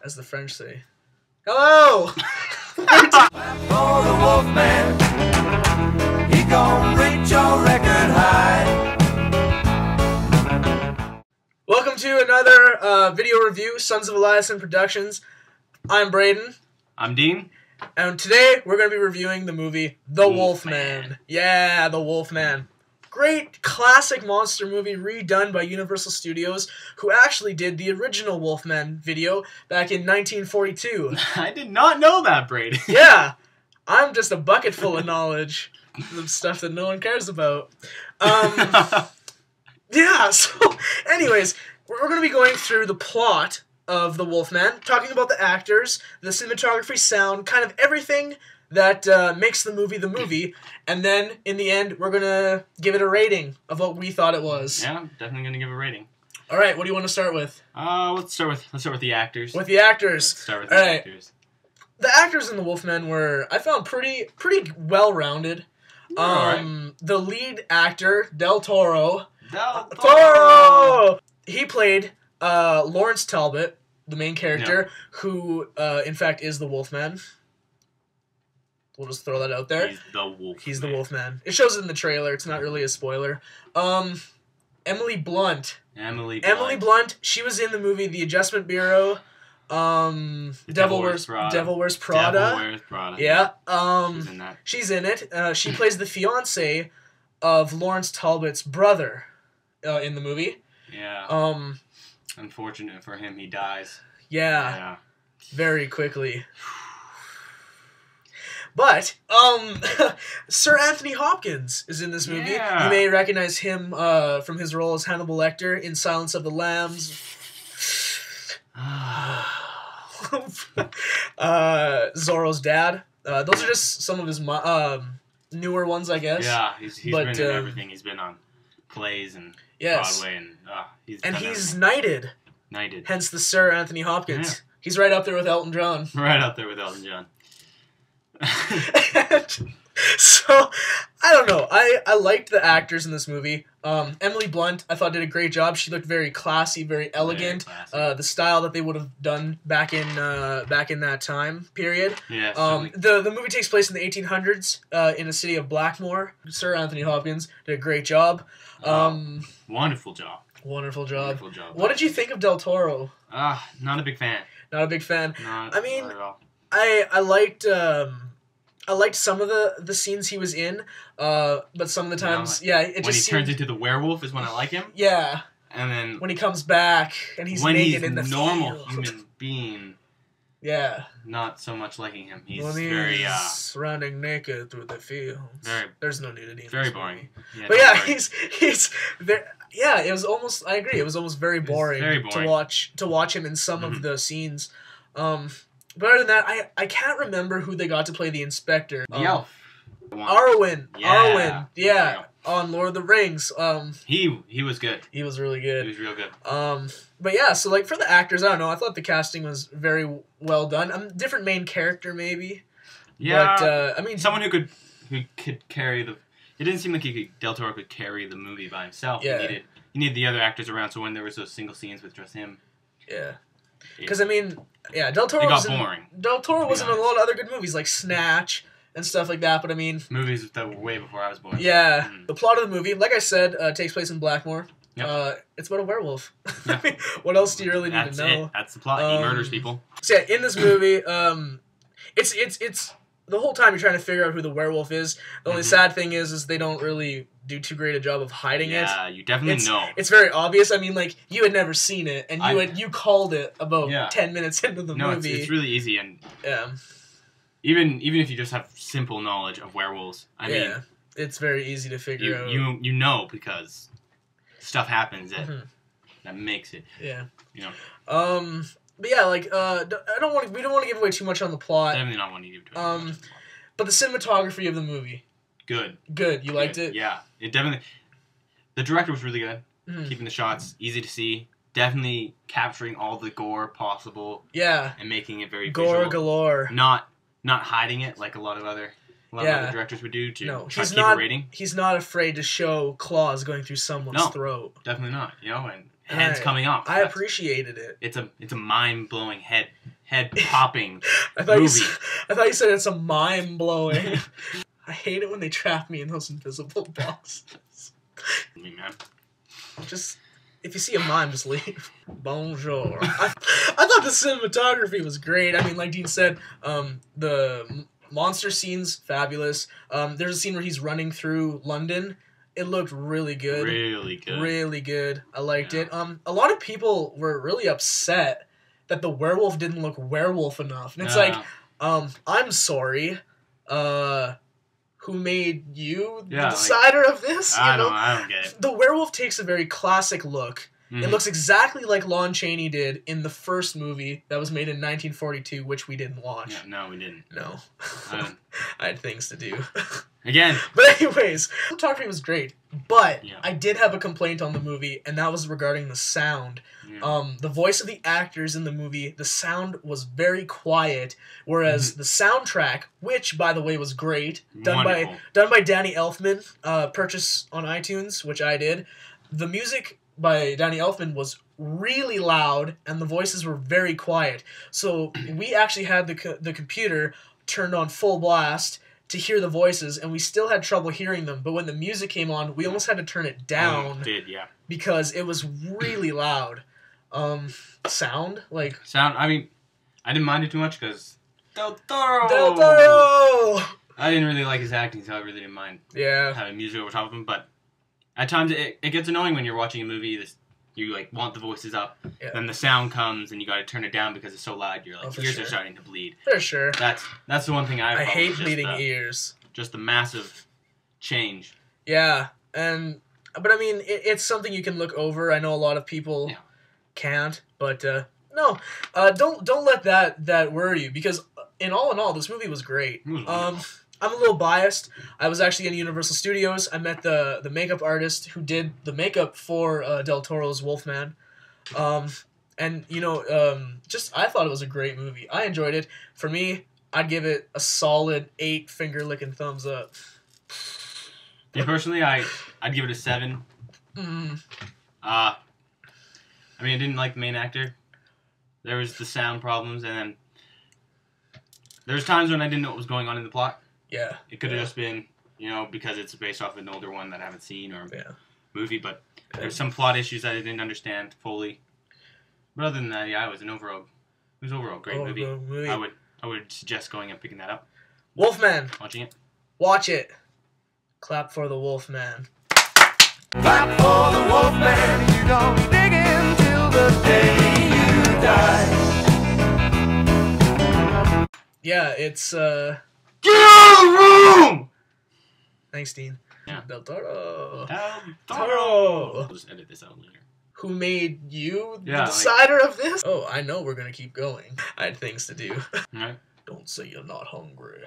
as the French say. Hello! Clap for the Wolfman. He gon' reach your record high. Welcome to another video review, Sons of Eliason Productions. I'm Brayden. I'm Dean. And today we're going to be reviewing the movie The Wolfman. Yeah, The Wolfman. Great classic monster movie redone by Universal Studios, who actually did the original Wolfman video back in 1942. I did not know that, Brayden. Yeah, I'm just a bucket full of knowledge of stuff that no one cares about. Yeah, so anyways, we're going to be going through the plot of The Wolfman, talking about the actors, the cinematography, sound, kind of everything that makes the movie, and then, in the end, we're going to give it a rating of what we thought it was. Yeah, I'm definitely going to give a rating. Alright, what do you want to start with? Let's start with the actors. With the actors. Let's start with the actors. The actors in The Wolfman were, I found, pretty well-rounded. Alright. The lead actor, Del Toro. Del Toro! He played Lawrence Talbot, the main character, who, in fact, is the Wolfman. We'll just throw that out there. He's the Wolfman. He's the Wolfman. It shows it in the trailer. It's not really a spoiler. Emily Blunt. Emily Blunt. She was in the movie The Adjustment Bureau. Devil Wears Prada. Devil Wears Prada. Yeah. She's in that. She's in it. She plays the fiance of Lawrence Talbot's brother in the movie. Yeah. Unfortunate for him, he dies. Yeah. Very quickly. But, Sir Anthony Hopkins is in this movie. Yeah. You may recognize him from his role as Hannibal Lecter in Silence of the Lambs. Zorro's dad. Those are just some of his newer ones, I guess. Yeah, he's been in everything. He's been on plays and Broadway, and he's knighted. Knighted. Hence the Sir Anthony Hopkins. Yeah. He's right up there with Elton John. Right up there with Elton John. So, I don't know. I liked the actors in this movie. Emily Blunt, I thought, did a great job. She looked very classy, very elegant. The style that they would have done back in that time period. Yeah. The movie takes place in the 1800s in the city of Blackmore. Sir Anthony Hopkins did a great job. Wonderful job. Wonderful job. Wonderful job. What did you think of Del Toro? Not a big fan. Not a big fan. Not I mean, at all. I liked some of the scenes he was in, but some of the times, it when just he turns into the werewolf is when I like him. Yeah. And then when he comes back and he's naked in the normal field. Human being. Yeah. Not so much liking him. He's when very running naked through the fields. There's no nudity. In very boring. Yeah, but yeah, he's very, yeah. It was almost. I agree. It was almost very boring, to watch him in some of the scenes. But other than that, I can't remember who they got to play the inspector. The elf. Arwen. Yeah. Arwen. Yeah. On Lord of the Rings. He was good. He was really good. He was real good. But yeah, so like for the actors, I don't know. I thought the casting was very well done. Different main character maybe. Yeah. But I mean, someone who could carry the. It didn't seem like Del Toro could carry the movie by himself. Yeah. He needed the other actors around. So when there was those single scenes with just him. Yeah. Because I mean, yeah, Del Toro got boring. Del Toro was in a lot of other good movies like Snatch and stuff like that. But I mean, movies that were way before I was born. Yeah. The plot of the movie, like I said, takes place in Blackmore. Yep. It's about a werewolf. Yep. I mean, what else do you really need to know? It. That's the plot. He murders people. So yeah, in this movie, it's the whole time you're trying to figure out who the werewolf is. The only sad thing is they don't really do too great a job of hiding it. Yeah, you definitely know. It's very obvious. I mean, like, you had never seen it, and you called it about 10 minutes into the movie. No, it's really easy, and even if you just have simple knowledge of werewolves, I mean, it's very easy to figure out. You know because stuff happens that makes it. Yeah. You know. But yeah, like, we don't want to give away too much on the plot. Definitely not want to give too much. But the cinematography of the movie. Good. You liked it? Yeah. It definitely. The director was really good. Keeping the shots easy to see. Definitely capturing all the gore possible. Yeah. And making it very gore visual. Galore. Not hiding it like a lot of other directors would do to try to keep a rating. He's not afraid to show claws going through someone's throat. Definitely not. You know, and heads coming off. I appreciated it. It's a mind blowing head head popping I thought movie. I thought you said it's a mind blowing. I hate it when they trap me in those invisible boxes. Man. Just if you see a mime, just leave. Bonjour. I thought the cinematography was great. I mean, like Dean said, the monster scene's fabulous. There's a scene where he's running through London. It looked really good. Really good. Really good. I liked it. A lot of people were really upset that the werewolf didn't look werewolf enough. And it's like, I'm sorry. Who made you the decider of this? I don't get it. The werewolf takes a very classic look. Mm-hmm. It looks exactly like Lon Chaney did in the first movie that was made in 1942, which we didn't watch. Yeah, no, we didn't. No. I had things to do. Again. But anyways, the photography was great. But I did have a complaint on the movie, and that was regarding the sound. Yeah. The voice of the actors in the movie, the sound was very quiet, whereas the soundtrack, which by the way was great, done by Danny Elfman, purchase on iTunes, which I did. The music by Danny Elfman was really loud, and the voices were very quiet. So we actually had the computer turned on full blast to hear the voices, and we still had trouble hearing them. But when the music came on, we almost had to turn it down. Because it was really loud. Sound. I mean, I didn't mind it too much because Del Toro! Del Toro! I didn't really like his acting, so I really didn't mind having music over top of him. But at times it gets annoying when you're watching a movie. You want the voices up, then the sound comes and you got to turn it down because it's so loud. Your ears are starting to bleed. For sure. That's the one thing I hate bleeding ears. Just the massive change. Yeah, but I mean it's something you can look over. I know a lot of people can't, but no, don't let that worry you, because in all this movie was great. I'm a little biased. I was actually in Universal Studios. I met the makeup artist who did the makeup for Del Toro's Wolfman. And, I thought it was a great movie. I enjoyed it. For me, I'd give it a solid 8 finger-licking thumbs up. Yeah, personally, I'd give it a 7. I mean, I didn't like the main actor. There was the sound problems, and then there was times when I didn't know what was going on in the plot. Yeah. It could have just been, because it's based off an older one that I haven't seen or movie, but there's some plot issues that I didn't understand fully. But other than that, it was an overall great movie. I would suggest going and picking that up. Wolfman. Watching it. Watch it. Clap for the Wolfman. Clap for the Wolfman. You don't dig in till the day you die. Yeah, it's Get out of the room! Thanks, Dean. Yeah. Del Toro. Del Toro. I'll just edit this out later. Who made you the decider of this? Oh, I know we're gonna keep going. I had things to do. Alright. Don't say you're not hungry.